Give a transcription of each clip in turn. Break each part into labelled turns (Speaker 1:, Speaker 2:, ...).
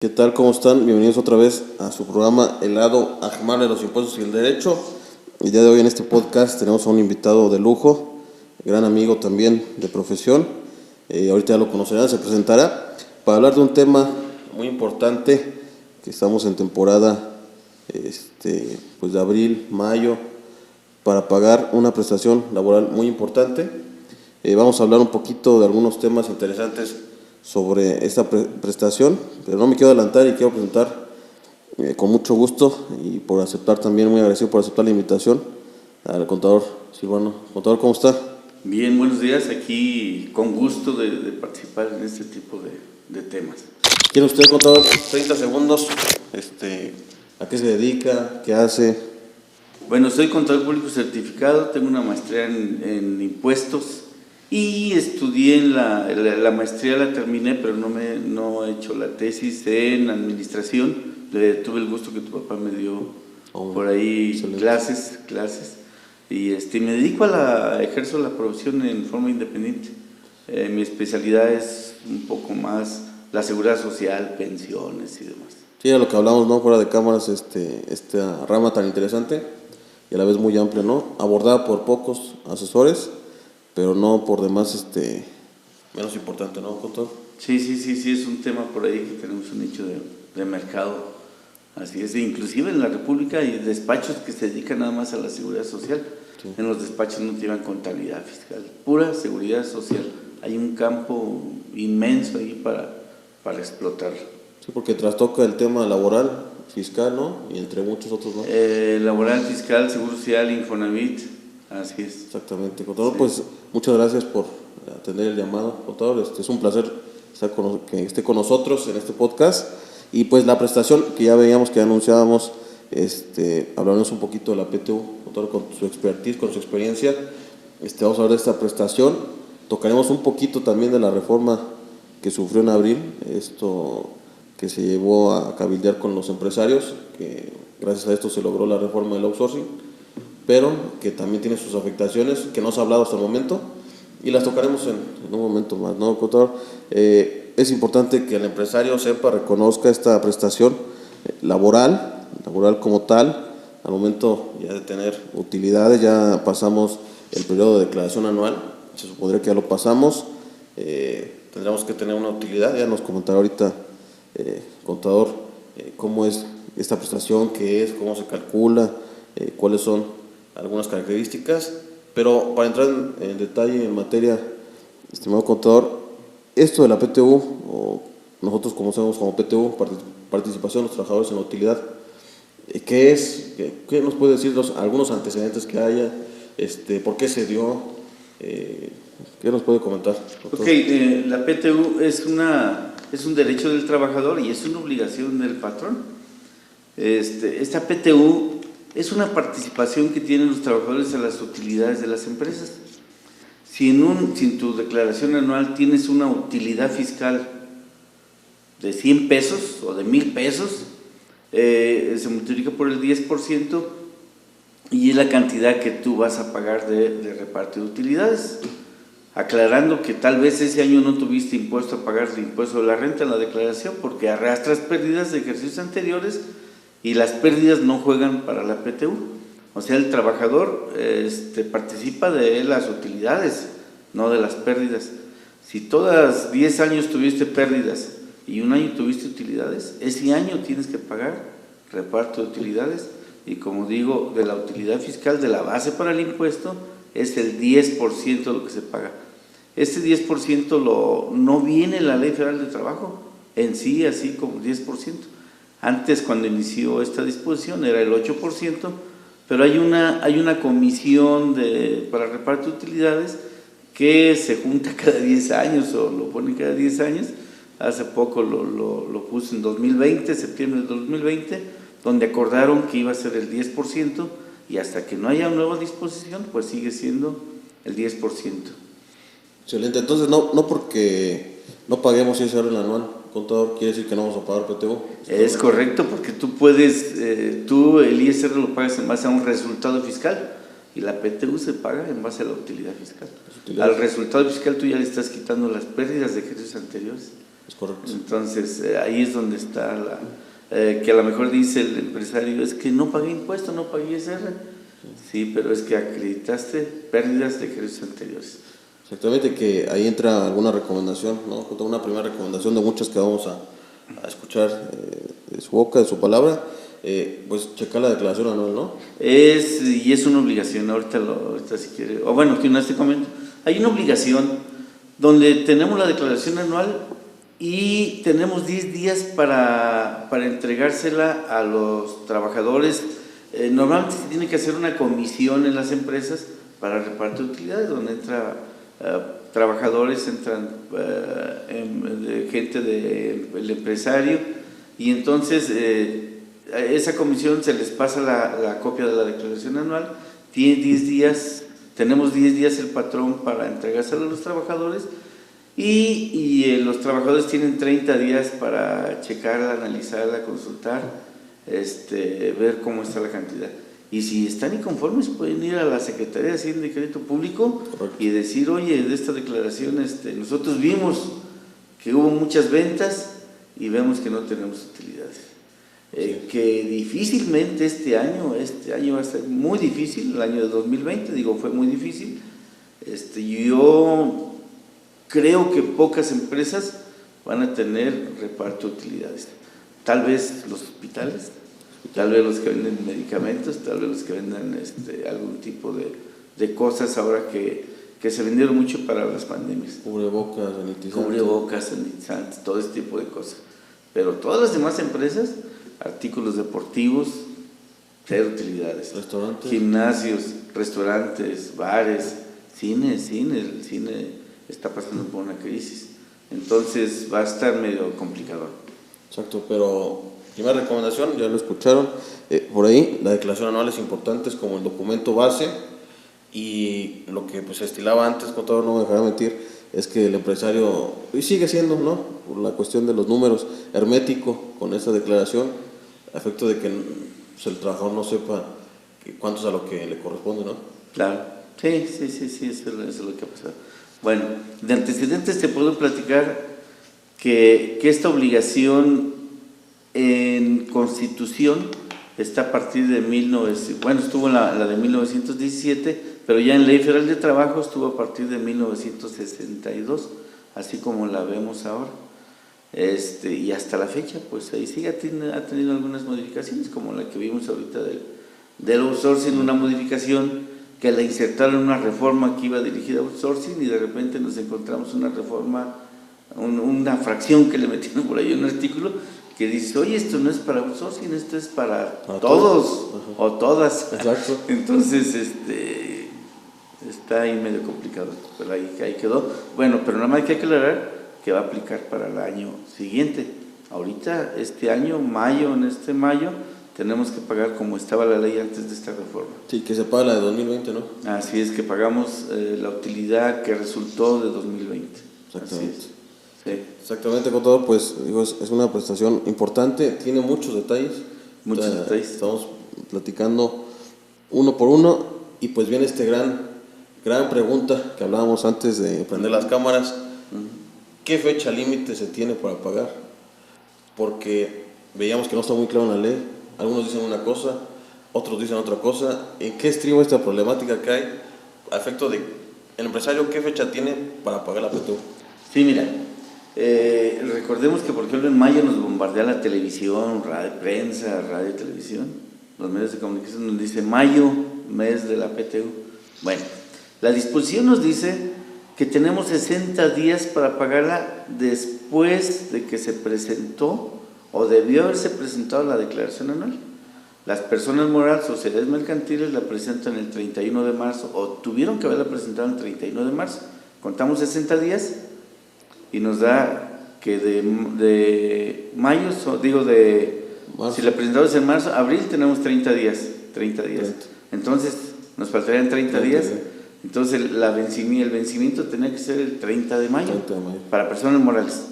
Speaker 1: ¿Qué tal? ¿Cómo están? Bienvenidos otra vez a su programa El lado Ajmal de los impuestos y el derecho. El día de hoy en este podcast tenemos a un invitado de lujo, gran amigo también de profesión. Ahorita ya lo conocerán, se presentará para hablar de un tema muy importante que estamos en temporada pues de abril, mayo, para pagar una prestación laboral muy importante. Vamos a hablar un poquito de algunos temas interesantes sobre esta prestación, pero no me quiero adelantar y quiero presentar con mucho gusto y por aceptar también, muy agradecido por aceptar la invitación al contador Silvano. Contador, ¿cómo está?
Speaker 2: Bien, buenos días, aquí con gusto de participar en este tipo de temas.
Speaker 1: ¿Quiere usted, contador, 30 segundos? ¿A qué se dedica? ¿Qué hace?
Speaker 2: Bueno, soy contador público certificado, tengo una maestría en impuestos y estudié en la maestría, la terminé, pero no he hecho la tesis en administración. Tuve el gusto que tu papá me dio por ahí
Speaker 1: excelente.
Speaker 2: clases y me dedico ejerzo la profesión en forma independiente. Mi especialidad es un poco más la seguridad social, pensiones y demás.
Speaker 1: Sí, a lo que hablamos, ¿no? Fuera de cámaras, esta rama tan interesante y a la vez muy amplia, ¿no? Abordada por pocos asesores, pero no por demás, menos importante, ¿no, contador?
Speaker 2: Sí, es un tema por ahí que tenemos un nicho de mercado. Así es, inclusive en la República hay despachos que se dedican nada más a la seguridad social. Sí. En los despachos no llevan contabilidad fiscal, pura seguridad social. Hay un campo inmenso ahí para explotar.
Speaker 1: Sí, porque trastoca el tema laboral, fiscal, ¿no? Y entre muchos otros, ¿no?
Speaker 2: Laboral, fiscal, seguro social, Infonavit, así es.
Speaker 1: Exactamente, contador, sí. Pues muchas gracias por atender el llamado, contador. Es un placer que esté con nosotros en este podcast. Y pues la prestación que ya veíamos, que anunciábamos, hablaremos un poquito de la PTU, contador, con su expertise, con su experiencia. Vamos a hablar de esta prestación. Tocaremos un poquito también de la reforma que sufrió en abril, esto que se llevó a cabildear con los empresarios, que gracias a esto se logró la reforma del outsourcing, pero que también tiene sus afectaciones, que no se ha hablado hasta el momento, y las tocaremos en un momento más, ¿no, contador? Es importante que el empresario sepa, reconozca esta prestación laboral como tal. Al momento ya de tener utilidades, ya pasamos el periodo de declaración anual, se supondría que ya lo pasamos, tendremos que tener una utilidad. Ya nos comentará ahorita, contador, cómo es esta prestación, qué es, cómo se calcula, cuáles son algunas características. Pero para entrar en detalle en materia, estimado contador, esto de la PTU, o nosotros conocemos como PTU, participación de los trabajadores en la utilidad, ¿qué es? ¿Qué nos puede decir algunos antecedentes que haya? ¿Por qué se dio? ¿Qué nos puede comentar, doctor?
Speaker 2: La PTU es un derecho del trabajador y es una obligación del patrón. Esta PTU es una participación que tienen los trabajadores en las utilidades de las empresas. Si en tu declaración anual tienes una utilidad fiscal de 100 pesos o de 1,000 pesos, se multiplica por el 10% y es la cantidad que tú vas a pagar de reparto de utilidades. Aclarando que tal vez ese año no tuviste impuesto a pagar el impuesto de la renta en la declaración porque arrastras pérdidas de ejercicios anteriores y las pérdidas no juegan para la PTU. O sea, el trabajador participa de las utilidades, no de las pérdidas. Si todas 10 años tuviste pérdidas y un año tuviste utilidades, ese año tienes que pagar reparto de utilidades. Y como digo, de la utilidad fiscal, de la base para el impuesto, es el 10% de lo que se paga. Este 10% no viene en la Ley Federal de Trabajo en sí, así como 10%. Antes, cuando inició esta disposición, era el 8%, pero hay una comisión para reparto de utilidades que se junta cada 10 años o lo ponen cada 10 años. Hace poco lo puse en 2020, septiembre de 2020, donde acordaron que iba a ser el 10% y hasta que no haya nueva disposición, pues sigue siendo el 10%.
Speaker 1: Excelente. Entonces, no porque no paguemos ISR en el anual, contador, quiere decir que no vamos a pagar PTU.
Speaker 2: Es correcto, porque tú el ISR lo pagas en base a un resultado fiscal y la PTU se paga en base a la utilidad fiscal. Al resultado fiscal tú ya le estás quitando las pérdidas de ejercicios anteriores.
Speaker 1: Es correcto.
Speaker 2: Entonces, ahí es donde está que a lo mejor dice el empresario, es que no pagué impuesto, no pagué ISR. Sí, pero es que acreditaste pérdidas de ejercicios anteriores.
Speaker 1: Exactamente, que ahí entra alguna recomendación, ¿no? Una primera recomendación de muchas que vamos a escuchar de su boca, de su palabra, pues checar la declaración anual, ¿no?
Speaker 2: Y es una obligación, ahorita si quiere, o bueno, que no te comento, hay una obligación donde tenemos la declaración anual y tenemos 10 días para entregársela a los trabajadores. Normalmente se tiene que hacer una comisión en las empresas para reparto de utilidades, donde entra trabajadores, entran gente del empresario, y entonces a esa comisión se les pasa la copia de la declaración anual. Tiene 10 días, tenemos 10 días el patrón para entregárselo a los trabajadores, y los trabajadores tienen 30 días para checarla, analizarla, consultar, ver cómo está la cantidad. Y si están inconformes, pueden ir a la Secretaría de Hacienda y Crédito Público. Correcto. Y decir, oye, de esta declaración nosotros vimos que hubo muchas ventas y vemos que no tenemos utilidades. Que difícilmente este año va a ser muy difícil, el año de 2020, fue muy difícil. Yo creo que pocas empresas van a tener reparto de utilidades. Tal vez los hospitales, tal vez los que venden medicamentos, tal vez los que vendan algún tipo de cosas ahora que se vendieron mucho para las pandemias.
Speaker 1: Cubrebocas,
Speaker 2: sanitizantes, todo ese tipo de cosas. Pero todas las demás empresas, artículos deportivos, cero utilidades.
Speaker 1: Restaurantes.
Speaker 2: Gimnasios, restaurantes, bares, cine. El cine está pasando por una crisis. Entonces va a estar medio complicado.
Speaker 1: Exacto, pero primera recomendación, ya lo escucharon, por ahí la declaración anual es importante, es como el documento base, y lo que pues se estilaba antes, contador, no me dejará mentir, es que el empresario, y sigue siendo, ¿no?, por la cuestión de los números, hermético con esa declaración, a efecto de que pues, el trabajador no sepa cuánto es a lo que le corresponde, ¿no?
Speaker 2: Claro, sí, eso es lo que ha pasado. Bueno, de antecedentes te puedo platicar que esta obligación en Constitución está a partir de estuvo la de 1917, pero ya en Ley Federal de Trabajo estuvo a partir de 1962, así como la vemos ahora. Y hasta la fecha, pues ahí sí ha tenido algunas modificaciones, como la que vimos ahorita del outsourcing, una modificación que la insertaron en una reforma que iba dirigida a outsourcing, y de repente nos encontramos una reforma, una fracción que le metieron por ahí, un artículo que dice, oye, esto no es para outsourcing, esto es para todos o todas.
Speaker 1: Exacto.
Speaker 2: Entonces, está ahí medio complicado, pero ahí quedó. Bueno, pero nada más hay que aclarar que va a aplicar para el año siguiente. Ahorita, en este mayo, tenemos que pagar como estaba la ley antes de esta reforma.
Speaker 1: Sí, que se paga la de 2020, ¿no?
Speaker 2: Así es, que pagamos la utilidad que resultó de 2020.
Speaker 1: Exactamente.
Speaker 2: Así es. Sí.
Speaker 1: Exactamente, contador, pues es una prestación importante, tiene muchos detalles.
Speaker 2: Muchos detalles.
Speaker 1: Estamos platicando uno por uno, y pues viene gran pregunta que hablábamos antes de prender las cámaras. ¿Qué fecha límite se tiene para pagar? Porque veíamos que no está muy claro en la ley. Algunos dicen una cosa, otros dicen otra cosa. ¿En qué estriba esta problemática que hay a efecto de el empresario? ¿Qué fecha tiene para pagar la PTU?
Speaker 2: Sí, mira, recordemos que por ejemplo en mayo nos bombardea la televisión, prensa, radio y televisión, los medios de comunicación nos dice mayo, mes de la PTU. Bueno, la disposición nos dice que tenemos 60 días para pagarla después de que se presentó o debió haberse presentado la declaración anual. Las personas morales, sociedades mercantiles, la presentan el 31 de marzo o tuvieron que haberla presentado el 31 de marzo. Contamos 60 días y nos da que de mayo, marzo. Si la presentamos en marzo, abril tenemos 30 días. 30. Entonces, nos faltarían 30 días. Entonces, el vencimiento tenía que ser el 30 de mayo. Para personas morales.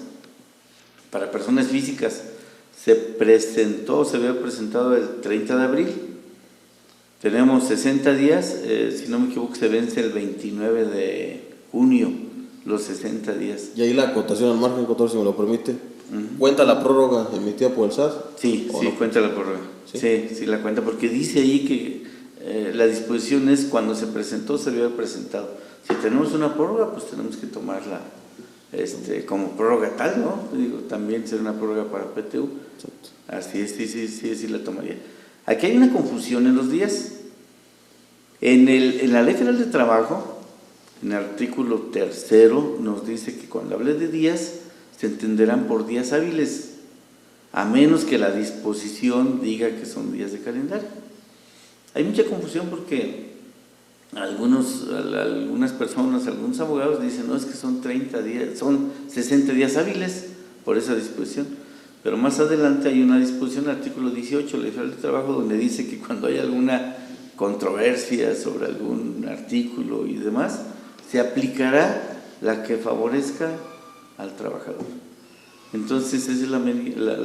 Speaker 2: Para personas físicas, se había presentado el 30 de abril. Tenemos 60 días, si no me equivoco, se vence el 29 de junio. los 60 días.
Speaker 1: Y ahí la acotación al margen, contador, si me lo permite. ¿Cuenta la prórroga emitida por el SAT?
Speaker 2: Sí, sí,
Speaker 1: no?
Speaker 2: cuenta la prórroga. Sí, la cuenta, porque dice ahí que la disposición es cuando se presentó, se había presentado. Si tenemos una prórroga, pues tenemos que tomarla como prórroga tal, ¿no? Digo, también será una prórroga para PTU.
Speaker 1: Exacto.
Speaker 2: Así es, sí la tomaría. Aquí hay una confusión en los días. En la Ley Federal de Trabajo, en el artículo 3º, nos dice que cuando hable de días, se entenderán por días hábiles, a menos que la disposición diga que son días de calendario. Hay mucha confusión porque algunas personas, algunos abogados dicen, no, es que son 30 días, son 60 días hábiles por esa disposición. Pero más adelante hay una disposición, el artículo 18 de la Ley Federal de Trabajo, donde dice que cuando hay alguna controversia sobre algún artículo y demás, se aplicará la que favorezca al trabajador. Entonces esa es la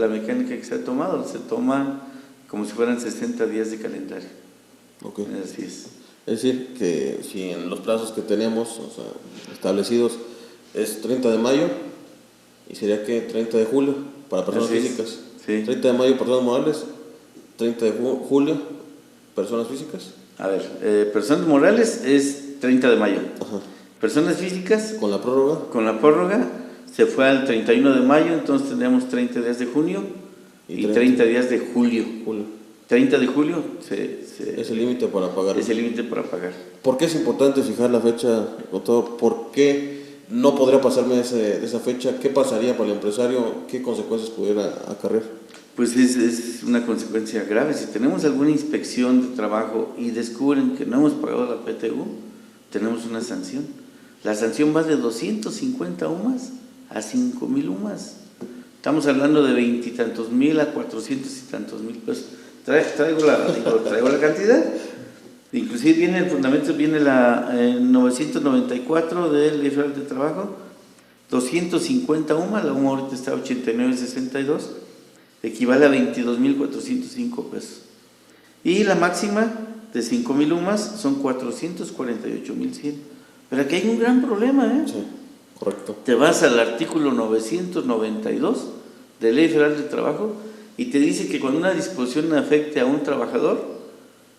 Speaker 2: mecánica que se ha tomado, se toma como si fueran 60 días de calendario.
Speaker 1: Okay.
Speaker 2: Así es.
Speaker 1: Es decir, que si en los plazos que tenemos, establecidos, es 30 de mayo, y sería que 30 de julio para personas físicas.
Speaker 2: Sí.
Speaker 1: 30 de mayo personas morales, 30 de julio personas físicas.
Speaker 2: A ver, personas morales es 30 de mayo.
Speaker 1: Ajá.
Speaker 2: Personas físicas.
Speaker 1: Con la prórroga.
Speaker 2: Con la prórroga se fue al 31 de mayo, entonces tendríamos 30 días de junio y 30 días de julio. 30 de julio
Speaker 1: es el límite para pagar.
Speaker 2: Es el límite para pagar.
Speaker 1: ¿Por qué es importante fijar la fecha, doctor? ¿Por qué no podría pasarme de esa fecha? ¿Qué pasaría para el empresario? ¿Qué consecuencias pudiera acarrear?
Speaker 2: Pues es una consecuencia grave. Si tenemos alguna inspección de trabajo y descubren que no hemos pagado la PTU, tenemos una sanción. La sanción va de 250 UMAS a 5,000 UMAS. Estamos hablando de 20 y tantos mil a 400 y tantos mil pesos. Traigo la cantidad. Inclusive viene el fundamento, viene la 994 de Ley Federal de Trabajo, 250 UMAS, la UMA ahorita está a 89.62, equivale a 22.405 pesos. Y la máxima de 5,000 UMAS son 448.100. Pero aquí hay un gran problema, ¿eh?
Speaker 1: Sí, correcto.
Speaker 2: Te vas al artículo 992 de Ley Federal de Trabajo y te dice que cuando una disposición afecte a un trabajador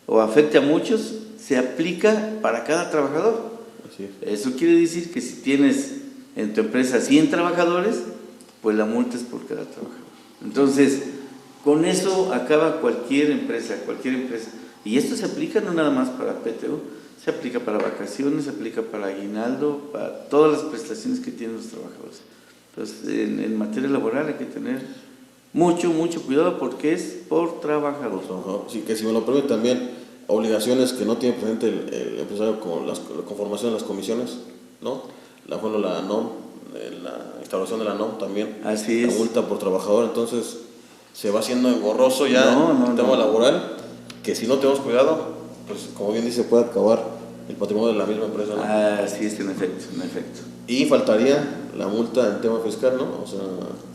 Speaker 2: o afecte a muchos, se aplica para cada trabajador.
Speaker 1: Así es.
Speaker 2: Eso quiere decir que si tienes en tu empresa 100 trabajadores, pues la multa es por cada trabajador. Entonces, con eso acaba cualquier empresa. Y esto se aplica no nada más para PTU, se aplica para vacaciones, se aplica para aguinaldo, para todas las prestaciones que tienen los trabajadores. Entonces, en materia laboral hay que tener mucho cuidado porque es por trabajador.
Speaker 1: Sí, que si me lo permite también, obligaciones que no tiene presente el empresario con la conformación de las comisiones, ¿no? La NOM, la instauración de la NOM también.
Speaker 2: Así
Speaker 1: la
Speaker 2: es.
Speaker 1: multa por trabajador, entonces se va haciendo engorroso ya el tema laboral, que si no tenemos cuidado, pues como bien dice, puede acabar el patrimonio de la misma empresa, ¿no?
Speaker 2: Así es, en efecto.
Speaker 1: Y faltaría la multa en tema fiscal, ¿no? O sea,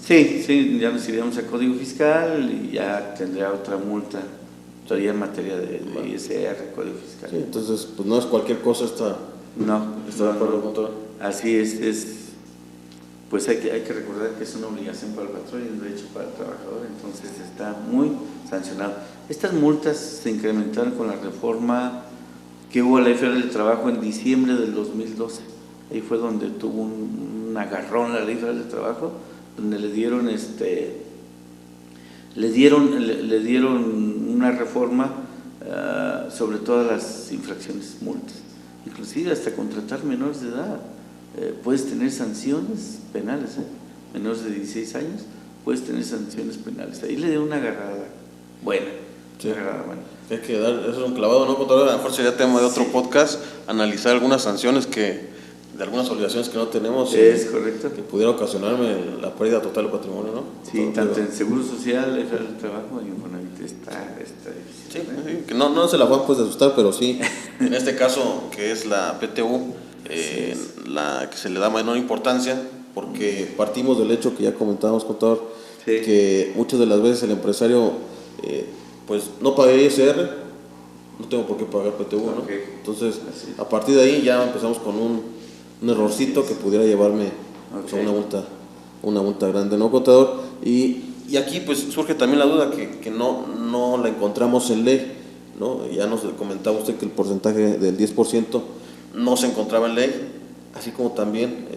Speaker 2: sí, ya nos iríamos a Código Fiscal y ya tendría otra multa, todavía en materia de ISR, Código Fiscal.
Speaker 1: Sí, entonces, pues no es cualquier cosa esta.
Speaker 2: No.
Speaker 1: ¿Está de acuerdo con todo?
Speaker 2: Así es. Pues hay que recordar que es una obligación para el patrón y un derecho para el trabajador, entonces está muy sancionado. Estas multas se incrementaron con la reforma que hubo a la Ley Federal del Trabajo en diciembre del 2012. Ahí fue donde tuvo un agarrón la Ley Federal del Trabajo, donde le dieron una reforma sobre todas las infracciones, multas, inclusive hasta contratar menores de edad. Puedes tener sanciones penales, menores de 16 años, puedes tener sanciones penales. Ahí le dio una agarrada buena.
Speaker 1: Sí. Hay que dar, eso es un clavado, ¿no, contador? A lo mejor sería tema de otro podcast, analizar algunas sanciones de algunas obligaciones que no tenemos.
Speaker 2: Es correcto.
Speaker 1: Que pudiera ocasionarme la pérdida total del patrimonio, ¿no?
Speaker 2: Sí, tanto en Seguro Social, el Trabajo y en Infonavit está difícil.
Speaker 1: Sí, que no se la van pues de asustar, pero sí, en este caso, que es la PTU, la que se le da menor importancia, porque partimos del hecho que ya comentábamos, contador, que muchas de las veces el empresario pues no paga ISR, no tengo por qué pagar PTU, ¿no? Entonces, a partir de ahí ya empezamos con un errorcito que pudiera llevarme pues, a una multa grande, ¿no, contador? Y aquí pues surge también la duda que no la encontramos en ley, ¿no? Ya nos comentaba usted que el porcentaje del 10% no se encontraba en ley, así como también,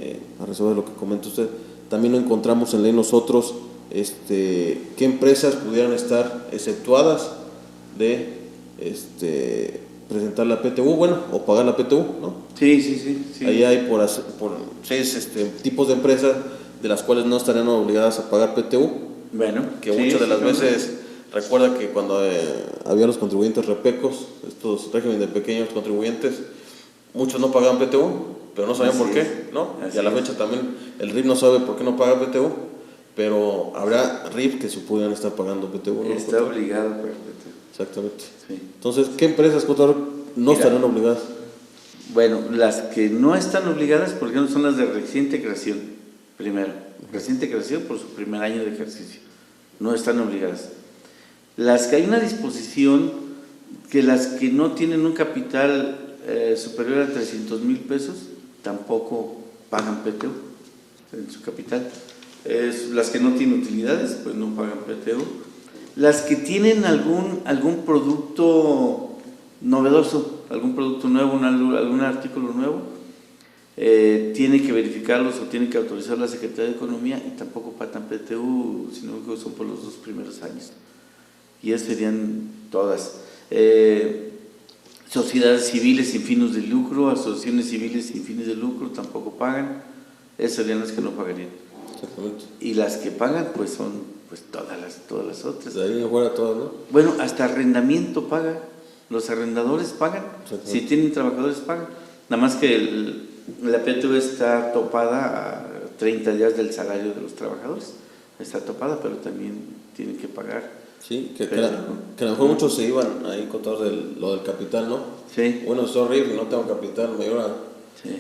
Speaker 1: a reserva de lo que comenta usted, también no encontramos en ley nosotros qué empresas pudieran estar exceptuadas de presentar la PTU, bueno, o pagar la PTU, ¿no?
Speaker 2: Sí.
Speaker 1: Ahí hay por 6 tipos de empresas de las cuales no estarían obligadas a pagar PTU.
Speaker 2: Bueno,
Speaker 1: que muchas de las veces, recuerda que cuando había los contribuyentes repecos, estos regímenes de pequeños contribuyentes, muchos no pagaban PTU, pero no sabían por qué, ¿no? Y a la fecha también el RIF no sabe por qué no paga PTU, pero habrá RIF que se pudieran estar pagando PTU, ¿no?
Speaker 2: Está obligado a pagar PTU.
Speaker 1: Exactamente.
Speaker 2: Sí.
Speaker 1: Entonces, ¿qué empresas, contador, no estarán obligadas?
Speaker 2: Bueno, las que no están obligadas, por ejemplo, son las de reciente creación, primero. Reciente creación por su primer año de ejercicio. No están obligadas. Las que hay una disposición que las que no tienen un capital superior a 300,000 pesos tampoco pagan PTU en su capital. Las que no tienen utilidades, pues no pagan PTU. Las que tienen algún producto novedoso, algún producto nuevo, algún artículo nuevo, tiene que verificarlos o tiene que autorizar la Secretaría de Economía y tampoco pagan PTU, sino que son por los 2 primeros años. Y esas serían todas. Sociedades civiles sin fines de lucro, asociaciones civiles sin fines de lucro tampoco pagan. Esas serían las que no pagarían.
Speaker 1: Exactamente.
Speaker 2: Y las que pagan, pues son pues todas las otras.
Speaker 1: De ahí en fuera todas, ¿no?
Speaker 2: Bueno, hasta arrendamiento paga. Los arrendadores pagan. Si tienen trabajadores pagan. Nada más que la PTU está topada a 30 días del salario de los trabajadores. Está topada, pero también tienen que pagar.
Speaker 1: Sí, que a lo mejor muchos se iban ahí con todo lo del capital, ¿no?
Speaker 2: Sí.
Speaker 1: Bueno, es horrible, no tengo capital mayor a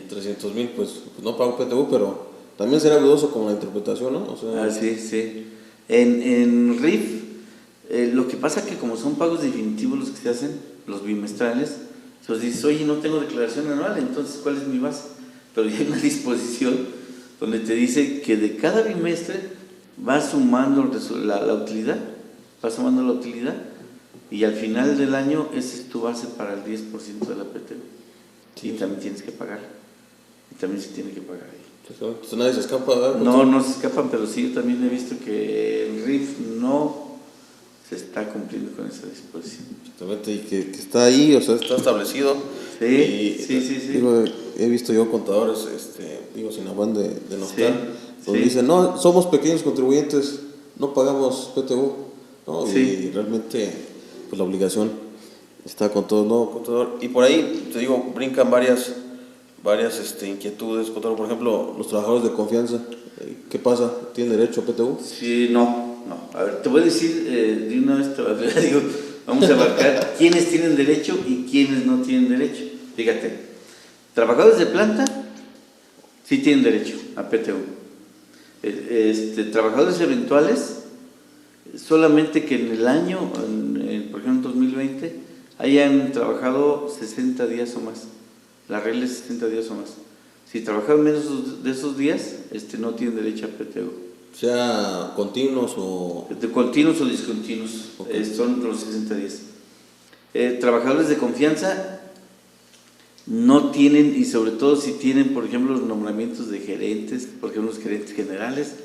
Speaker 1: 300,000, pues no pago PTU, pero también será dudoso con la interpretación, ¿no? O sea,
Speaker 2: sí. En RIF, lo que pasa es que como son pagos definitivos los que se hacen, los bimestrales, entonces dices, oye, no tengo declaración anual, entonces ¿cuál es mi base? Pero ya hay una disposición donde te dice que de cada bimestre vas sumando la utilidad, y al final del año esa es tu base para el 10% de la PTU. Sí. Y también tienes que pagar. Y también se tiene que pagar ahí.
Speaker 1: Entonces nadie se escapa, ¿verdad?
Speaker 2: No se escapan, pero sí, yo también he visto que el RIF no se está cumpliendo con esa disposición.
Speaker 1: Exactamente, y que está ahí, o sea, está establecido.
Speaker 2: Sí.
Speaker 1: Digo, he visto yo contadores, sin afán de nostalgia, donde
Speaker 2: Sí.
Speaker 1: dicen, no, somos pequeños contribuyentes, no pagamos PTU, ¿no?
Speaker 2: Sí.
Speaker 1: Y realmente, pues la obligación está con todo, ¿no, contador? Y por ahí, te digo, brincan varias inquietudes, contador. Por ejemplo, los trabajadores de confianza, ¿qué pasa? ¿Tienen derecho a PTU?
Speaker 2: Sí, no. A ver, te voy a decir de una vez, digo, vamos a abarcar quiénes tienen derecho y quiénes no tienen derecho. Fíjate, trabajadores de planta sí tienen derecho a PTU. Trabajadores eventuales, solamente que en el año, por ejemplo en 2020, hayan trabajado 60 días o más. La regla es 60 días o más. Si trabajan menos de esos días, no tienen derecho a PTU.
Speaker 1: Sea continuos o...
Speaker 2: De continuos o discontinuos, son los 60 días. Trabajadores de confianza no tienen, y sobre todo si tienen, por ejemplo, los nombramientos de gerentes, por ejemplo, los gerentes generales.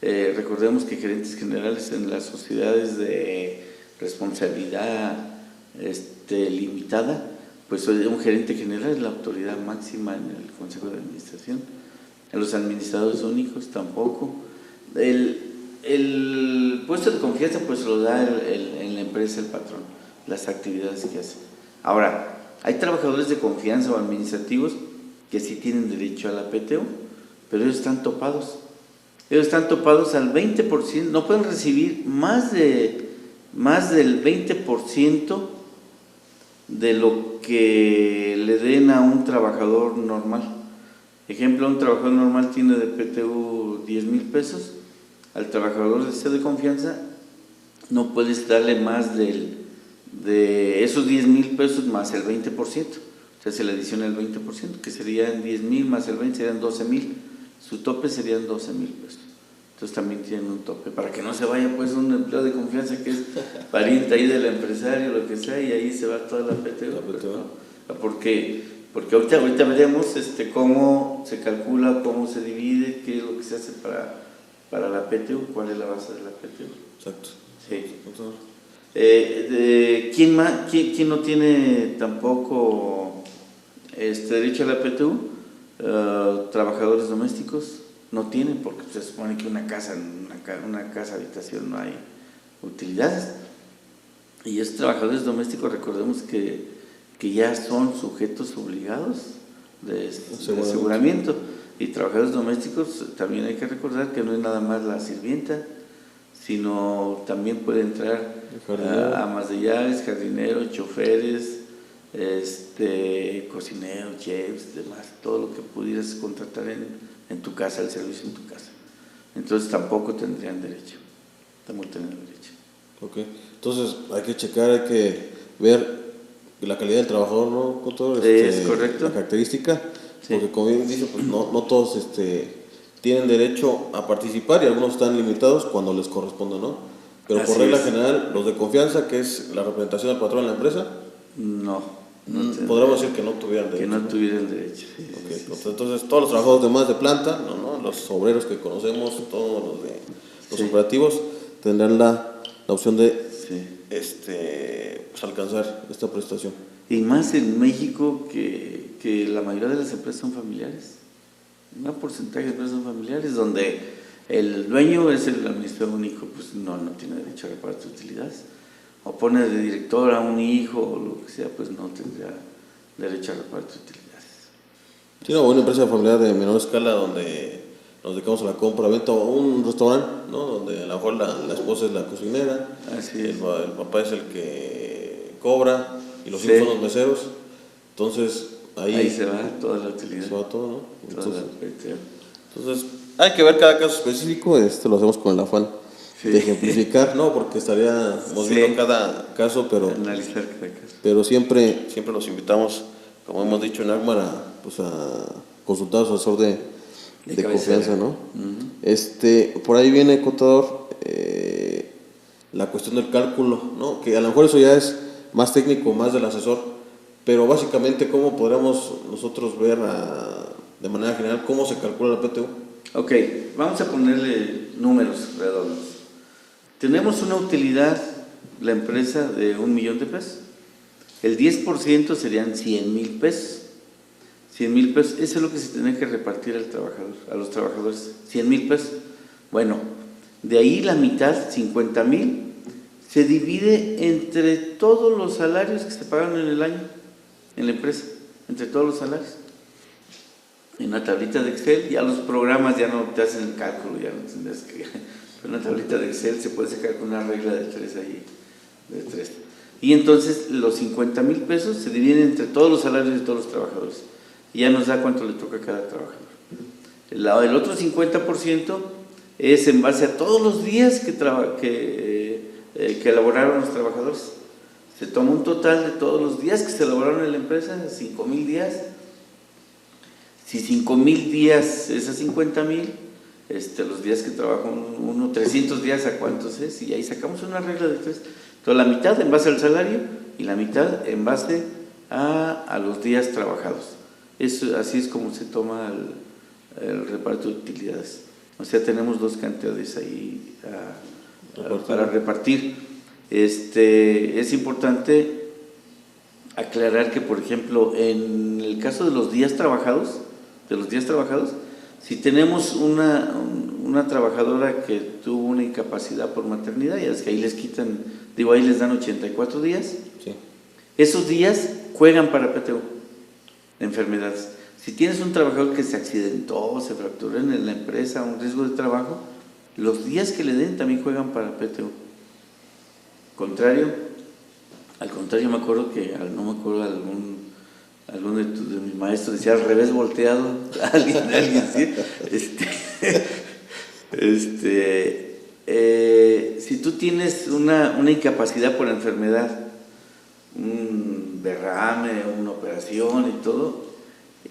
Speaker 2: Recordemos que gerentes generales en las sociedades de responsabilidad limitada, pues un gerente general es la autoridad máxima en el Consejo de Administración. En los administradores únicos tampoco. El puesto de confianza pues lo da en la empresa el patrón, las actividades que hace. Ahora, hay trabajadores de confianza o administrativos que sí tienen derecho a la PTU, pero ellos están topados. Ellos están topados al 20%, no pueden recibir más del 20% de lo que le den a un trabajador normal. Ejemplo, un trabajador normal tiene de PTU 10,000 pesos, al trabajador de confianza no puedes darle más de esos 10,000 pesos más el 20%, Entonces se le adiciona el 20%, que serían 10,000 más el 20 serían 12,000. Su tope serían 12,000 pesos. Entonces también tienen un tope, para que no se vaya pues un empleado de confianza que es pariente ahí del empresario, lo que sea, y ahí se va toda la PTU. Pues, ¿no? Porque ahorita veremos cómo se calcula, cómo se divide, qué es lo que se hace para la PTU, cuál es la base de la PTU.
Speaker 1: Exacto.
Speaker 2: Sí. ¿Quién no tiene tampoco derecho a la PTU? Trabajadores domésticos no tienen, porque se supone que una casa habitación no hay utilidades. Y esos trabajadores domésticos, recordemos que ya son sujetos obligados de aseguramiento. Y trabajadores domésticos también hay que recordar que no es nada más la sirvienta, sino también puede entrar amas de llaves, jardineros, choferes, cocineros, chefs, demás, todo lo que pudieras contratar en tu casa, el servicio en tu casa. Entonces tampoco tendrían derecho.
Speaker 1: Ok, entonces hay que checar, hay que ver la calidad del trabajador, ¿no? Con todo,
Speaker 2: es correcto.
Speaker 1: La característica, sí. Porque como bien dice, pues no todos tienen derecho a participar y algunos están limitados cuando les corresponde, ¿no? Pero por regla general, los de confianza, que es la representación del patrón en la empresa,
Speaker 2: no
Speaker 1: podríamos decir que no tuvieran derecho.
Speaker 2: Que no tuvieran derecho. Sí,
Speaker 1: okay. Sí. Entonces, todos los trabajadores demás de planta, los obreros que conocemos, todos los operativos, tendrán la opción de pues alcanzar esta prestación.
Speaker 2: Y más en México que la mayoría de las empresas son familiares. Un porcentaje de empresas son familiares, donde el dueño es el administrador único, pues no tiene derecho a repartir utilidades. O pone de director a un hijo o lo que sea, pues no tendría derecho a repartir utilidades.
Speaker 1: Sí, una buena empresa familiar de menor escala donde nos dedicamos a la compra-venta, o un restaurante, ¿no? Donde a lo mejor la esposa es la cocinera, el papá es el que cobra y los hijos son los meseros. Entonces ahí
Speaker 2: se va toda la utilidad.
Speaker 1: Se va todo, ¿no? Entonces hay que ver cada caso específico, lo hacemos con el afán de ejemplificar, ¿no? Porque estaríamos viendo cada caso, pero
Speaker 2: analizar cada caso.
Speaker 1: Pero siempre los invitamos, como hemos dicho en Agmar, a consultar a su asesor de confianza, ¿no? Uh-huh. Por ahí viene, contador, la cuestión del cálculo, ¿no? Que a lo mejor eso ya es más técnico, más del asesor, pero básicamente cómo podríamos nosotros ver de manera general cómo se calcula la PTU.
Speaker 2: Ok, vamos a ponerle números redondos. Tenemos una utilidad, la empresa, de 1,000,000 de pesos. El 10% serían 100,000 pesos. 100,000 pesos, eso es lo que se tiene que repartir a los trabajadores, 100,000 pesos. Bueno, de ahí la mitad, 50,000, se divide entre todos los salarios que se pagaron en el año, en la empresa, entre todos los salarios. En una tablita de Excel, ya los programas ya no te hacen el cálculo, ya no tendrás que... Pero en una tablita de Excel se puede sacar con una regla de 3 ahí, de 3. Y entonces los 50,000 pesos se dividen entre todos los salarios de todos los trabajadores. Y ya nos da cuánto le toca a cada trabajador. El otro 50% es en base a todos los días que elaboraron los trabajadores. Se toma un total de todos los días que se elaboraron en la empresa, 5,000 días. Si 5,000 días es a 50,000, los días que trabaja uno, 300 días a cuántos es, y ahí sacamos una regla de 3. Entonces la mitad en base al salario y la mitad en base a los días trabajados. Así es como se toma el reparto de utilidades. O sea, tenemos dos cantidades ahí para repartir. Es importante aclarar que, por ejemplo, en el caso de los días trabajados, si tenemos una trabajadora que tuvo una incapacidad por maternidad, y es que ahí les quitan, ahí les dan 84 días,
Speaker 1: sí.
Speaker 2: Esos días juegan para PTU, enfermedades. Si tienes un trabajador que se accidentó, se fracturó en la empresa, un riesgo de trabajo, los días que le den también juegan para PTU. Al contrario, me acuerdo que, algún de mis maestros decía al revés volteado, alguien sí. Si tú tienes una incapacidad por enfermedad un derrame, una operación y todo,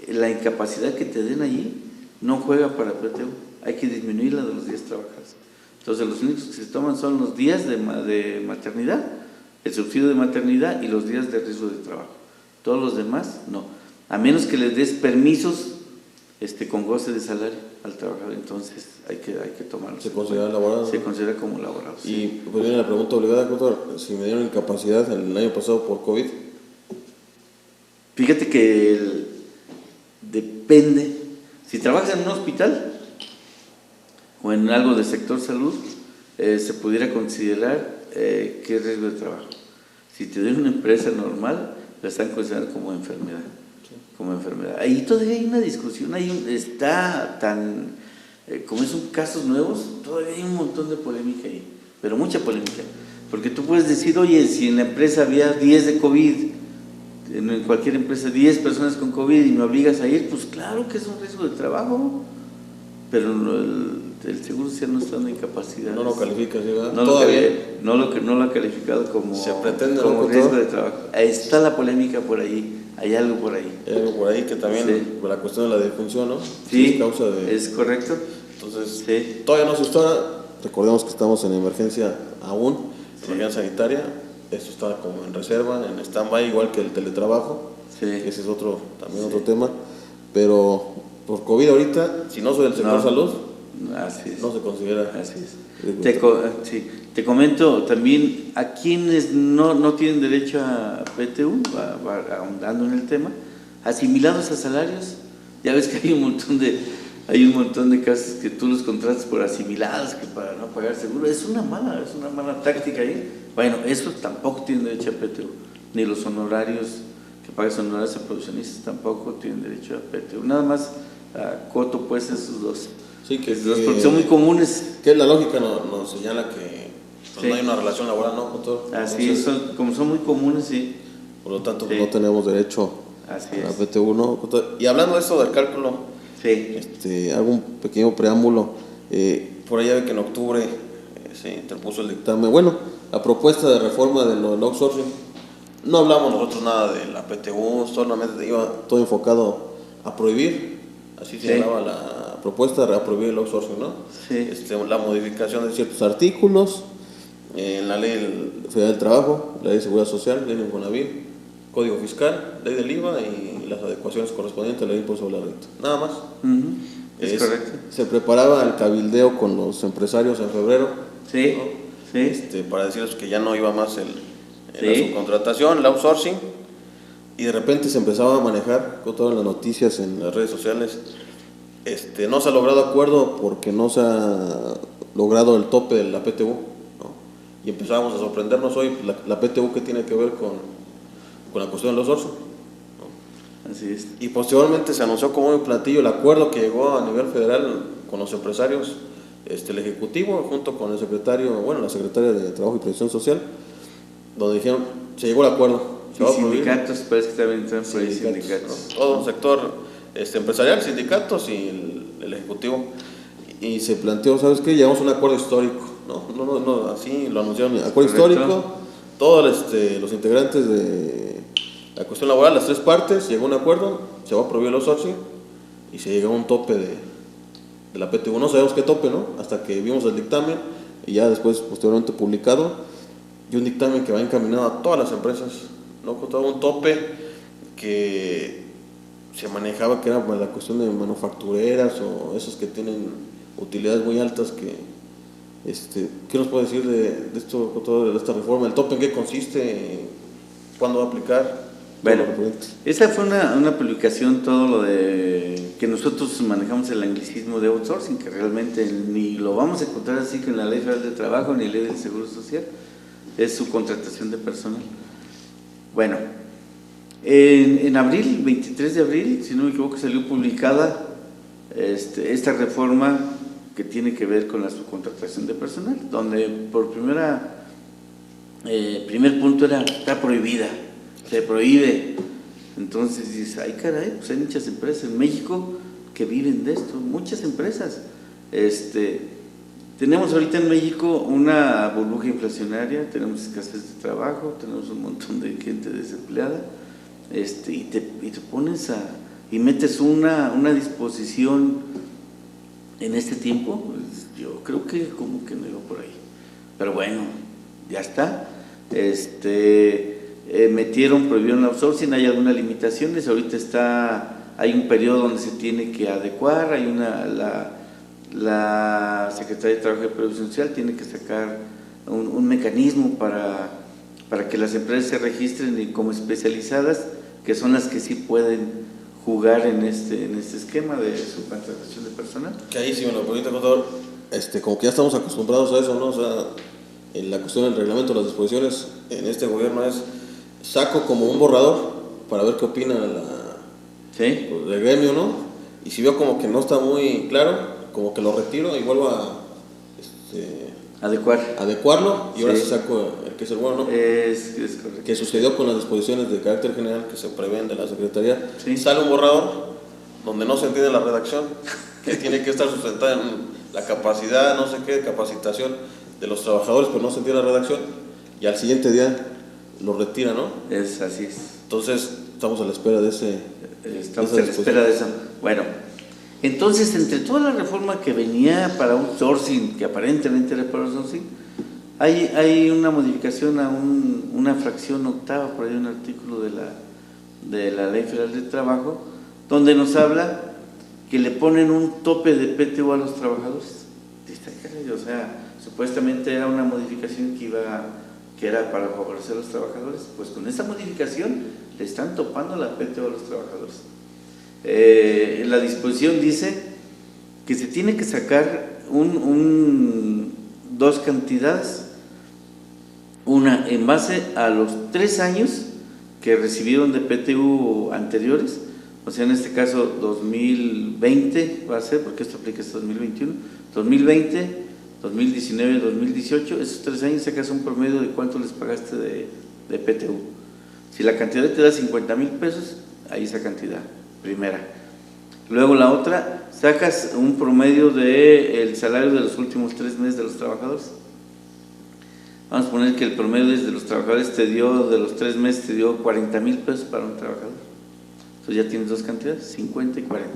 Speaker 2: la incapacidad que te den allí no juega para PTU, hay que disminuirla de los días trabajados. Entonces los únicos que se toman son los días de maternidad, el subsidio de maternidad y los días de riesgo de trabajo. Todos los demás no, a menos que les des permisos con goce de salario al trabajador, entonces hay que tomarlo.
Speaker 1: ¿Se considera laborado?
Speaker 2: Se considera como laborado.
Speaker 1: Y
Speaker 2: sí.
Speaker 1: pues viene la pregunta obligada, doctor, si me dieron incapacidad el año pasado por COVID.
Speaker 2: Fíjate que depende, si trabajas en un hospital o en algo del sector salud, se pudiera considerar que es riesgo de trabajo. Si te dieron una empresa normal, la están considerando como enfermedad. Como enfermedad. Ahí todavía hay una discusión, está tan, como son casos nuevos, todavía hay un montón de polémica ahí, pero mucha polémica, porque tú puedes decir, oye, si en la empresa había 10 de COVID, en cualquier empresa 10 personas con COVID y me obligas a ir, pues claro que es un riesgo de trabajo, pero el Seguro Social no está dando incapacidad.
Speaker 1: No lo califica, ¿sí, verdad?
Speaker 2: No lo ha calificado como,
Speaker 1: se pretende,
Speaker 2: como riesgo de trabajo. Ahí está la polémica por ahí. Hay algo por ahí.
Speaker 1: Hay algo por ahí que también,
Speaker 2: sí.
Speaker 1: La cuestión de la defunción, ¿no?
Speaker 2: Sí,
Speaker 1: es causa de...
Speaker 2: es correcto.
Speaker 1: Entonces,
Speaker 2: sí.
Speaker 1: Todavía no se está, recordemos que estamos en emergencia aún, emergencia sanitaria, esto está como en reserva, en stand-by, igual que el teletrabajo, que ese es otro tema, pero por COVID ahorita, si no soy del sector salud,
Speaker 2: así es.
Speaker 1: No se considera.
Speaker 2: Así es. Te comento también a quienes no tienen derecho a PTU, ahondando en el tema, asimilados a salarios. Ya ves que hay un montón de casos que tú los contratas por asimilados, que para no pagar seguro. Es una mala táctica ahí. Bueno, eso tampoco tienen derecho a PTU, ni los honorarios que pagas honorarios a profesionistas tampoco tienen derecho a PTU. Nada más acoto pues esos dos.
Speaker 1: Sí,
Speaker 2: porque son muy comunes.
Speaker 1: Que la lógica nos señala que no hay una relación laboral, ¿no?
Speaker 2: Así es, como son muy comunes, sí.
Speaker 1: Por lo tanto, no tenemos derecho a PTU, ¿no? Y hablando de eso del cálculo, hago un pequeño preámbulo. Por allá ve que en octubre se interpuso el dictamen. Bueno, la propuesta de reforma del outsourcing. No hablamos nosotros nada de la PTU, solamente iba todo enfocado a prohibir, así se llamaba la propuesta, a prohibir el outsourcing, ¿no?
Speaker 2: Sí.
Speaker 1: La modificación de ciertos artículos en la Ley Federal del Trabajo, la Ley de Seguridad Social, Ley de Infonavit, Código Fiscal, Ley del IVA y las adecuaciones correspondientes a la Ley de Impuesto sobre la Renta. Nada más.
Speaker 2: Es correcto.
Speaker 1: Se preparaba el cabildeo con los empresarios en febrero.
Speaker 2: Sí.
Speaker 1: ¿no?
Speaker 2: Sí.
Speaker 1: Para decirles que ya no iba más la subcontratación, el outsourcing, y de repente se empezaba a manejar con todas las noticias en las redes sociales. No se ha logrado acuerdo porque no se ha logrado el tope de la PTU, ¿no? Y empezábamos a sorprendernos hoy, la PTU que tiene que ver con la cuestión de los outsourcing, ¿no?
Speaker 2: Así es.
Speaker 1: Y posteriormente se anunció como un platillo el acuerdo que llegó a nivel federal con los empresarios, el Ejecutivo, junto con la Secretaria de Trabajo y Previsión Social, donde dijeron, se llegó el acuerdo.
Speaker 2: Y sindicatos, parece que también están por ahí sindicatos.
Speaker 1: ¿no? Todo un sector empresarial, sindicatos y el Ejecutivo. Y se planteó, ¿sabes qué? Llegamos a un acuerdo histórico, ¿no? Así lo anunciaron, acuerdo histórico. Todos los integrantes de la cuestión laboral, las tres partes, llegó a un acuerdo, se va a prohibir el outsourcing y se llegó a un tope de la PTU. No sabemos qué tope, ¿no? Hasta que vimos el dictamen y ya después, posteriormente publicado, y un dictamen que va encaminado a todas las empresas, ¿no? Con todo un tope que se manejaba que era la cuestión de manufactureras o esos que tienen utilidades muy altas que ¿qué nos puede decir de esto, de esta reforma? ¿El tope en qué consiste? ¿Cuándo va a aplicar?
Speaker 2: Bueno, esa fue una publicación, todo lo de que nosotros manejamos el anglicismo de outsourcing, que realmente ni lo vamos a encontrar así que en la Ley Federal de Trabajo ni Ley del Seguro Social, es su contratación de personal. Bueno, en abril, 23 de abril, si no me equivoco, salió publicada esta reforma que tiene que ver con la subcontratación de personal, donde por primer punto está prohibida, se prohíbe. Entonces dices, ay caray, pues hay muchas empresas en México que viven de esto, muchas empresas, Tenemos ahorita en México una burbuja inflacionaria, tenemos escasez de trabajo, tenemos un montón de gente desempleada, y te pones y metes una disposición en este tiempo, pues, yo creo que como que no iba por ahí. Pero bueno, ya está. Prohibieron el outsourcing, hay algunas limitaciones, ahorita hay un periodo donde se tiene que adecuar, hay la Secretaría de Trabajo y Previsión Social tiene que sacar un mecanismo para que las empresas se registren como especializadas, que son las que sí pueden jugar en este esquema de subcontratación de personal.
Speaker 1: Que ahí sí me lo permite, contador, como que ya estamos acostumbrados a eso, ¿no? O sea, en la cuestión del reglamento, las disposiciones en este gobierno es saco como un borrador para ver qué opina
Speaker 2: ¿sí?
Speaker 1: Pues, del gremio, ¿no? Y si veo como que no está muy claro, como que lo retiro y vuelvo a adecuarlo, y ahora sí saco el que es el bueno, ¿no?
Speaker 2: Es correcto.
Speaker 1: Que sucedió con las disposiciones de carácter general que se prevén de la Secretaría.
Speaker 2: ¿Sí?
Speaker 1: Sale un borrador donde no se entiende la redacción, que tiene que estar sustentada en la capacidad, no sé qué, capacitación de los trabajadores, pero no se entiende la redacción, y al siguiente día lo retira, ¿no?
Speaker 2: Así es.
Speaker 1: Entonces, estamos a la espera de ese...
Speaker 2: Estamos a la espera de eso. Bueno, entonces, entre toda la reforma que venía para outsourcing, que aparentemente era para outsourcing, hay una modificación a una fracción octava, por ahí un artículo de la Ley Federal del Trabajo, donde nos habla que le ponen un tope de PTU a los trabajadores. O sea, supuestamente era una modificación que era para favorecer a los trabajadores. Pues con esa modificación le están topando la PTU a los trabajadores. La disposición dice que se tiene que sacar dos cantidades, una en base a los 3 años que recibieron de PTU anteriores, o sea, en este caso 2020 va a ser, porque esto aplica hasta 2021, 2020, 2019, 2018, esos 3 años sacas un promedio de cuánto les pagaste de PTU. Si la cantidad te da 50,000 pesos, ahí esa cantidad, primera. Luego la otra, sacas un promedio del salario de los últimos 3 meses de los trabajadores. Vamos a poner que el promedio de los trabajadores de los 3 meses te dio 40,000 pesos para un trabajador. Entonces ya tienes dos cantidades, 50 y 40.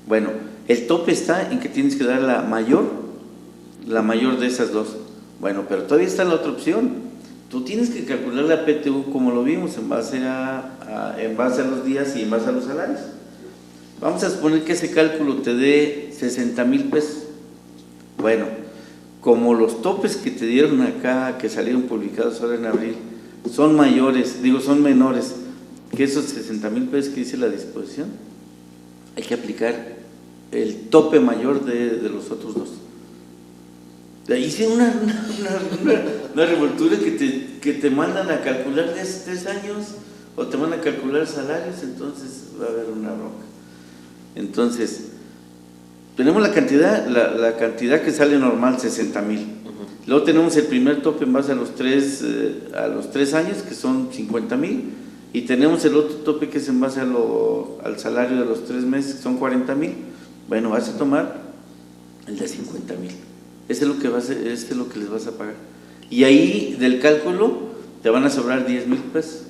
Speaker 2: Bueno, el tope está en que tienes que dar la mayor de esas dos. Bueno, pero todavía está la otra opción. Tú tienes que calcular la PTU como lo vimos, en base a los días y en base a los salarios. Vamos a suponer que ese cálculo te dé 60,000 pesos. Bueno, como los topes que te dieron acá, que salieron publicados ahora en abril, son menores que esos 60,000 pesos que dice la disposición, hay que aplicar el tope mayor de los otros dos. Hice una revoltura que te mandan a calcular de hace 3 años o te mandan a calcular salarios, entonces va a haber una bronca. Entonces, tenemos la cantidad que sale normal, 60,000. Luego tenemos el primer tope en base a los 3 años, que son 50,000, y tenemos el otro tope que es en base al salario de los 3 meses, que son 40,000. Bueno, vas a tomar el de 50,000. Ese es lo que les vas a pagar. Y ahí del cálculo te van a sobrar 10,000 pesos.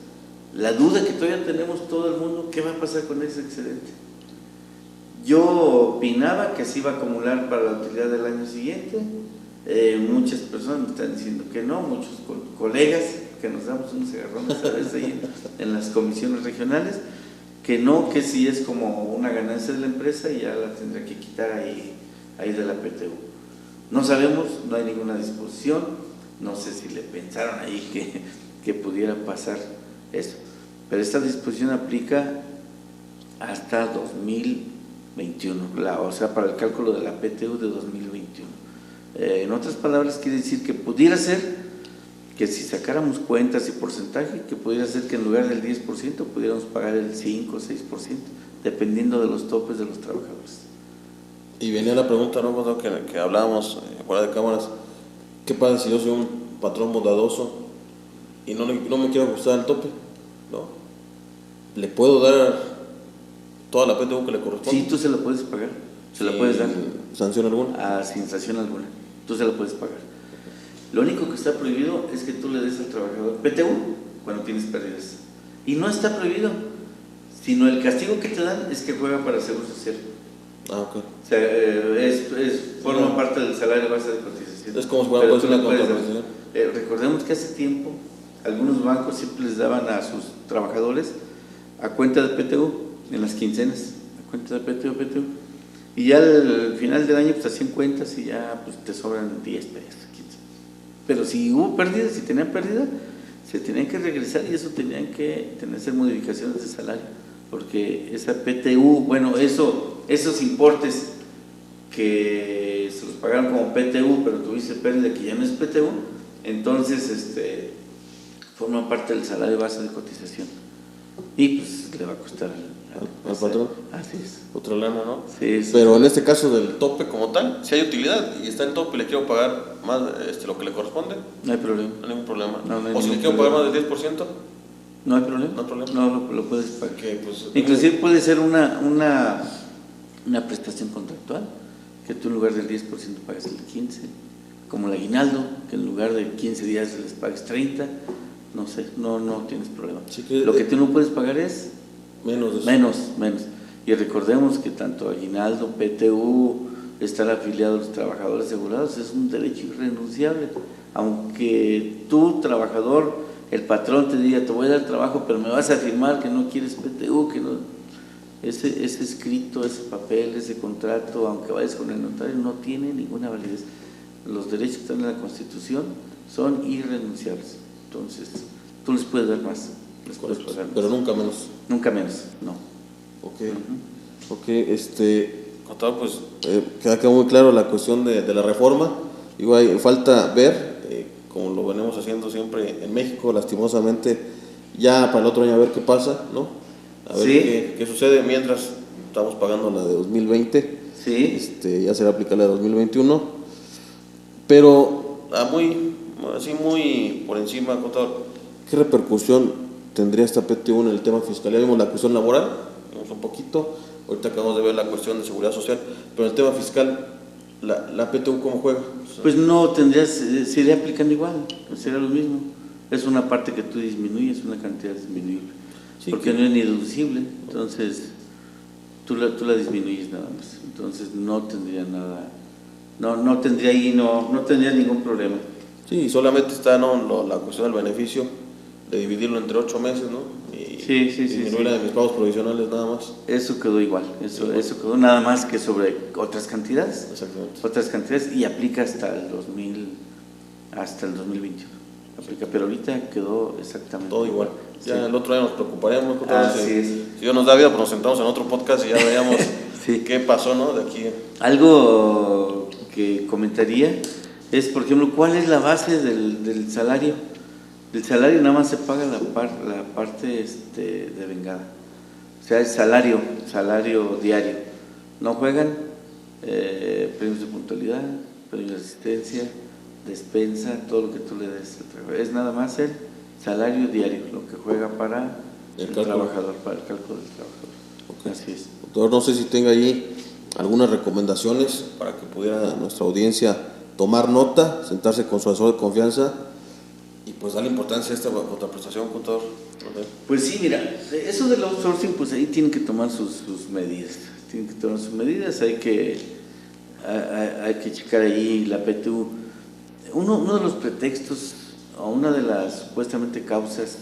Speaker 2: La duda que todavía tenemos todo el mundo, ¿qué va a pasar con ese excedente? Yo opinaba que se iba a acumular para la utilidad del año siguiente. Muchas personas me están diciendo que no, muchos colegas que nos damos unos agarrones a veces ahí en las comisiones regionales, que no, que sí es como una ganancia de la empresa y ya la tendrá que quitar ahí de la PTU. No sabemos, no hay ninguna disposición, no sé si le pensaron ahí que pudiera pasar eso, pero esta disposición aplica hasta 2021, o sea, para el cálculo de la PTU de 2021. En otras palabras, quiere decir que pudiera ser que si sacáramos cuentas y porcentaje, que pudiera ser que en lugar del 10% pudiéramos pagar el 5 o 6%, dependiendo de los topes de los trabajadores.
Speaker 1: Y venía la pregunta, ¿no? Que hablábamos fuera de cámaras, ¿qué pasa si yo soy un patrón bondadoso y no me quiero ajustar al tope? ¿No? ¿Le puedo dar toda la PTU que le corresponde?
Speaker 2: Sí, tú se la puedes pagar, se la puedes dar.
Speaker 1: ¿Sin sanción alguna?
Speaker 2: Sin sanción alguna. tú se la puedes pagar. Lo único que está prohibido es que tú le des al trabajador PTU cuando tienes pérdidas. Y no está prohibido, sino el castigo que te dan es que juega para Seguro Social.
Speaker 1: Ok.
Speaker 2: O sea, forma parte del salario base de cotización.
Speaker 1: Es como si fuera una contraprestación.
Speaker 2: Recordemos que hace tiempo algunos bancos siempre les daban a sus trabajadores a cuenta de PTU en las quincenas, a cuenta de PTU. Y ya al final del año pues hacían cuentas y ya pues te sobran 10 pesos, 15. Pero si hubo pérdidas, si tenían pérdida, se tenían que regresar y eso tenían que hacer modificaciones de salario, porque esa PTU, bueno, esos importes que se los pagaron como PTU, pero tuviste pérdida que ya no es PTU, entonces forman parte del salario base de cotización y pues le va a costar
Speaker 1: al patrón.
Speaker 2: Así es.
Speaker 1: Otra lana, ¿no?
Speaker 2: Sí,
Speaker 1: pero en este caso del tope como tal, si hay utilidad y está el tope y le quiero pagar más lo que le corresponde,
Speaker 2: no hay problema.
Speaker 1: No hay ningún problema.
Speaker 2: No
Speaker 1: o si le quiero pagar más del 10%,
Speaker 2: no hay problema.
Speaker 1: No hay problema.
Speaker 2: No, lo puedes pagar.
Speaker 1: Que, pues,
Speaker 2: inclusive puede ser una prestación contractual, que tú en lugar del 10% pagas el 15%, como el aguinaldo, que en lugar de 15 días les pagues 30, no sé, no tienes problema.
Speaker 1: Sí que,
Speaker 2: lo que tú no puedes pagar es
Speaker 1: menos de eso.
Speaker 2: Menos. Y recordemos que tanto aguinaldo, PTU, estar afiliado a los trabajadores asegurados es un derecho irrenunciable. Aunque tú, trabajador, el patrón te diga, te voy a dar trabajo, pero me vas a firmar que no quieres PTU, que no. Ese escrito, ese papel, ese contrato, aunque vayas con el notario, no tiene ninguna validez. Los derechos que están en la Constitución son irrenunciables. Entonces, tú les puedes dar más. Les puedes pagar más.
Speaker 1: Pero nunca menos.
Speaker 2: Nunca menos, no.
Speaker 1: Ok. Contador, pues queda muy claro la cuestión de la reforma. Digo, hay falta ver, como lo venimos haciendo siempre en México, lastimosamente, ya para el otro año a ver qué pasa, ¿no? A ver qué sucede mientras estamos pagando la de 2020.
Speaker 2: Sí.
Speaker 1: Ya será aplicable la de 2021. Pero muy por encima, contador, ¿qué repercusión tendría esta PTU en el tema fiscal? Ya vimos la cuestión laboral, vimos un poquito, ahorita acabamos de ver la cuestión de seguridad social, pero en el tema fiscal, ¿la PTU cómo juega?
Speaker 2: Pues no tendrías, sería aplicando igual, sería lo mismo. Es una parte que tú disminuyes, una cantidad disminuible, sí, porque no es ni deducible, entonces tú la disminuyes nada más, entonces no tendría nada, no tendría ahí, no tendría ningún problema.
Speaker 1: Sí, solamente está la cuestión del beneficio de dividirlo entre 8 meses, ¿no? Y disminuir de mis pagos provisionales nada más.
Speaker 2: Eso quedó igual, eso quedó nada más que sobre otras cantidades.
Speaker 1: Exactamente.
Speaker 2: Otras cantidades y aplica hasta el 2021. Aplica, pero ahorita quedó exactamente
Speaker 1: todo igual.
Speaker 2: Sí.
Speaker 1: Ya el otro año nos preocuparemos.
Speaker 2: Si
Speaker 1: Dios nos da vida, pues nos sentamos en otro podcast y ya veamos
Speaker 2: sí.
Speaker 1: qué pasó, ¿no? De aquí.
Speaker 2: Algo que comentaría es, por ejemplo, ¿cuál es la base del salario? Del salario nada más se paga la parte de vengada. O sea, es salario diario. No juegan premios de puntualidad, premios de asistencia, despensa, todo lo que tú le des. Es nada más el salario diario, lo que juega para el trabajador, para el cálculo del trabajador. Okay. Así es.
Speaker 1: Doctor, no sé si tenga allí algunas recomendaciones para que pudiera nuestra audiencia tomar nota, sentarse con su asesor de confianza y pues darle importancia a esta contraprestación, contador.
Speaker 2: Pues sí, mira, eso del outsourcing, pues ahí tienen que tomar sus medidas. Tienen que tomar sus medidas, hay que checar ahí la PTU. Uno de los pretextos, o una de las supuestamente causas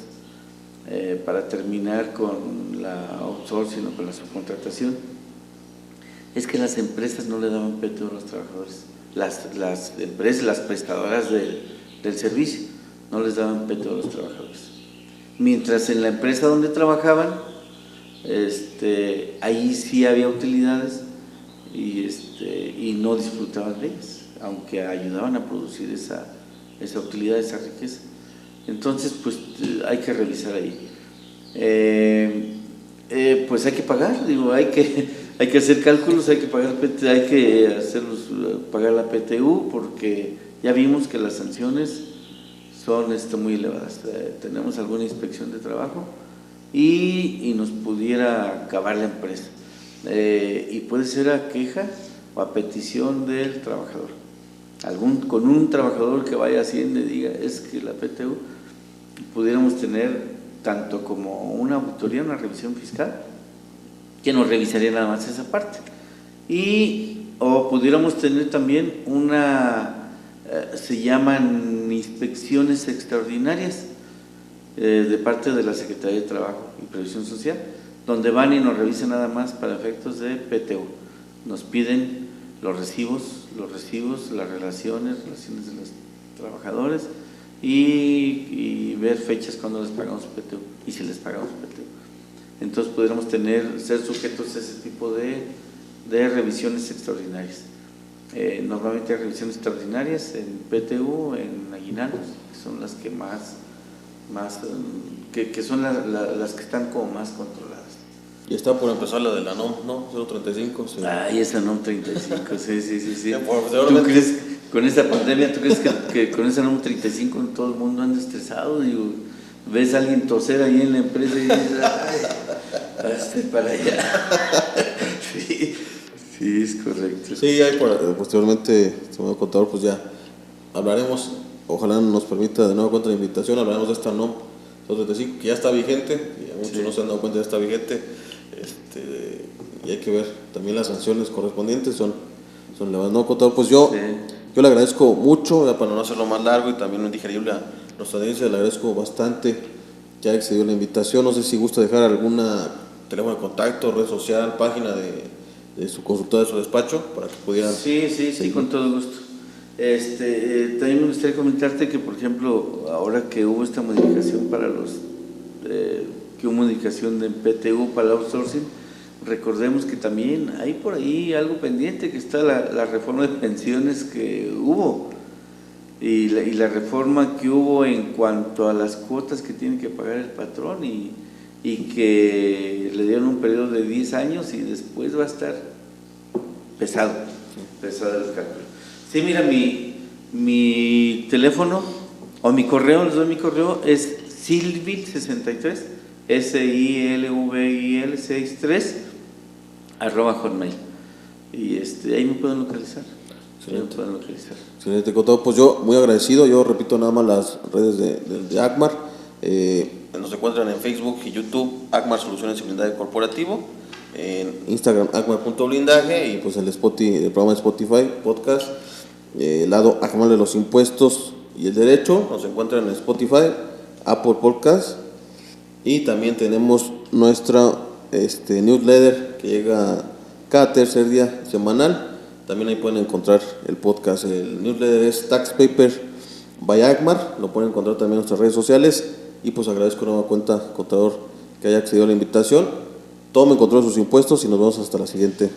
Speaker 2: para terminar con la outsourcing o con la subcontratación, es que las empresas no le daban PTU a los trabajadores. Las empresas, las prestadoras del servicio, no les daban PTU a los trabajadores. Mientras en la empresa donde trabajaban, ahí sí había utilidades y no disfrutaban de ellas, aunque ayudaban a producir esa utilidad, esa riqueza. Entonces, pues hay que revisar ahí. Pues hay que pagar, hay que hacer cálculos, hay que pagar pagar la PTU, porque ya vimos que las sanciones son muy elevadas. Tenemos alguna inspección de trabajo y nos pudiera acabar la empresa. Y puede ser a queja o a petición del trabajador. con un trabajador que vaya a Hacienda y diga, es que la PTU, pudiéramos tener tanto como una auditoría, una revisión fiscal, que nos revisaría nada más esa parte, o pudiéramos tener también se llaman inspecciones extraordinarias de parte de la Secretaría de Trabajo y Previsión Social, donde van y nos revisan nada más para efectos de PTU. Nos piden los recibos, las relaciones de los trabajadores y ver fechas cuando les pagamos PTU y si les pagamos PTU. Entonces pudiéramos ser sujetos a ese tipo de revisiones extraordinarias. Normalmente hay revisiones extraordinarias en PTU, en aguinaldos, que son las que que son las que están como más controladas.
Speaker 1: Y está por empezar la de la NOM, ¿no? 035. Sí.
Speaker 2: Ay, esa NOM 35, sí. ¿Tú crees, con esta pandemia, tú crees que con esa NOM 35 todo el mundo anda estresado? Digo, ves a alguien toser ahí en la empresa y dices, ay, hazte para allá. Sí, es correcto.
Speaker 1: Sí, ahí posteriormente, señor contador, pues ya hablaremos, ojalá nos permita de nuevo cuenta la invitación, hablaremos de esta NOM 035, que ya está vigente, y muchos no se han dado cuenta, ya está vigente, y hay que ver también las sanciones correspondientes, son elevadas. No, contador, pues yo le agradezco mucho, para no hacerlo más largo y también no indigerible a nuestra audiencia, le agradezco bastante que haya accedido a la invitación. No sé si gusta dejar alguna teléfono de contacto, red social, página de su consultora, de su despacho, para que pudieran...
Speaker 2: Sí, con todo gusto. También me gustaría comentarte que, por ejemplo, ahora que hubo esta modificación que hubo modificación de PTU para el outsourcing, recordemos que también hay por ahí algo pendiente, que está la reforma de pensiones que hubo y la reforma que hubo en cuanto a las cuotas que tiene que pagar el patrón y que le dieron un periodo de 10 años y después va a estar pesado el cálculo. Sí, mira, mi teléfono o mi correo, les doy mi correo, es silvil63, SILVIL63 @hotmail. Y ahí me pueden localizar.
Speaker 1: Excelente, contador. Pues yo muy agradecido. Yo repito nada más las redes de ACMAR. Nos encuentran en Facebook y YouTube, ACMAR Soluciones y Blindaje Corporativo. En Instagram, acmar.blindaje, y pues el programa de Spotify, podcast, el lado ACMAR de los impuestos y el derecho, nos encuentran en Spotify, Apple Podcast, y también tenemos nuestra newsletter que llega cada tercer día semanal. También ahí pueden encontrar el podcast. El newsletter es Tax Paper by ACMAR, lo pueden encontrar también en nuestras redes sociales. Y pues agradezco nueva cuenta, contador, que haya accedido a la invitación. Tomen control de sus impuestos y nos vemos hasta la siguiente.